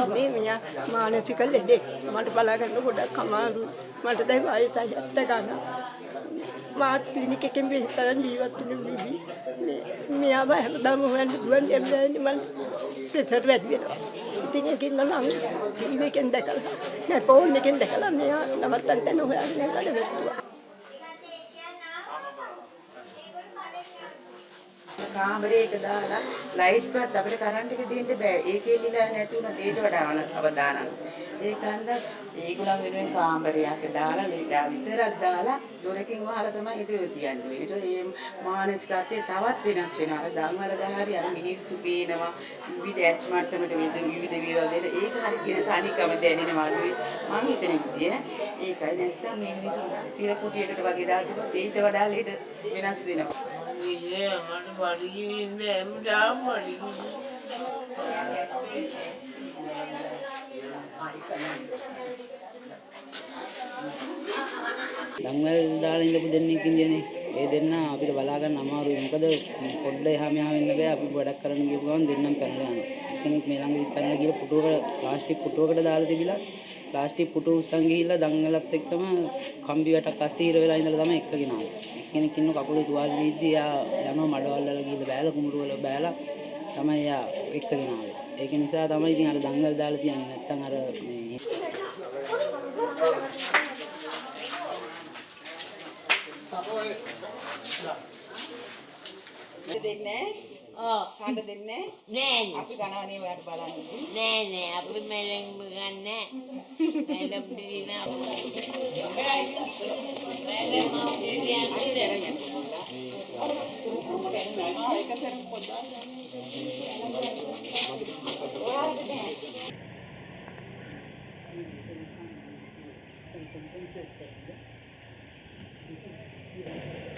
මේ මියා මානසික ලෙඩෙක් මට බලා ගන්න ගොඩක් අමාරුයි මට දැන් වයස 70 ගන්න මාත් ක්ලිනික් එකෙන් විතරක් ජීවත් වෙන බිබි මෙයාව හැමදාම හොයන්න පුළුවන් දෙන්නේ මම ප්‍රෙෂර් වැඩි වෙනවා ඉතින් ඒකින් නම් ටීවී එකෙන් දැකලා නෑ ෆෝන් එකෙන් දැකලා මෙයා නවත්තන්න තැන හොයාගෙන කඩ වැටුවා කාමරේක දාලා ලයිට් වත් අපිට කරන්ට් එක දෙන්න බෑ. ඒකේ නිලා නැති වුණා ඊට වඩා අවදානම්. ඒකන්ද ඒගොල්ලන් වෙනුවෙන් කාමරයක් දාලා ලීඩා විතරක් දාලා දොරකින් වහලා තමයි ඊට යොතියන්නේ. ඊට මේ මානසිකත්වය තවත් වෙනස් වෙනවා. අර දන්වල ගහරි අර මිනිස්සු පේනවා. විවිධ ඇස් මට්ටමට විවිධ දේවල් දෙන ඒක හරි කියන තනිකම දැනෙනවා. මම හිතන විදිය ඒකයි නැත්තම් මේ මිනිස්සු සිර කුටියකට වගේ දාලා ඊට වඩා ලීඩ වෙනස් වෙනවා. Yeah, I'm going to go දන්වැල් දාලා ඉඳපු දෙන්නෙක් ඉඳියනේ. ඒ දෙන්න අපිට බලා ගන්න අමාරුයි. මොකද පොඩ්ඩ එහා මෙහා වෙන්න බෑ. අපි වැඩක් කරන්න ගිහපු ගමන් දෙන්නම් පැනලා යනවා. එක්කෙනෙක් මේ ළඟදී පැනලා ගිහලා පුටුවකට ප්ලාස්ටික් පුටුවකට දාලා තිබිලා ප්ලාස්ටික් පුටුව උස්සන් ගිහිල්ලා දන්වැලත් එක්කම කම්බි වැටක් අතීර වෙලා ඉඳලා තමයි එක්කගෙන ආවේ. එක්කෙනෙක් ඉන්න කකුලේ තුවාල දීද්දි එයා යනවා මඩවල් වල ගිහිල්ලා බෑලා කුඹුරු වල බෑලා තමයි එයා එක්කගෙන ආවේ. ඒක නිසා තමයි ඉතින් අර දන්වැල් දාලා තියන්නේ. නැත්තම් අර මේ දෙන්නේ කාණ්ඩ දෙන්නේ නෑ අපි ගණවනේ ඔයාලට බලන්න නෑ අපි මෙලෙන් ගන්නෑ මෙලෙන් දිනා ඒක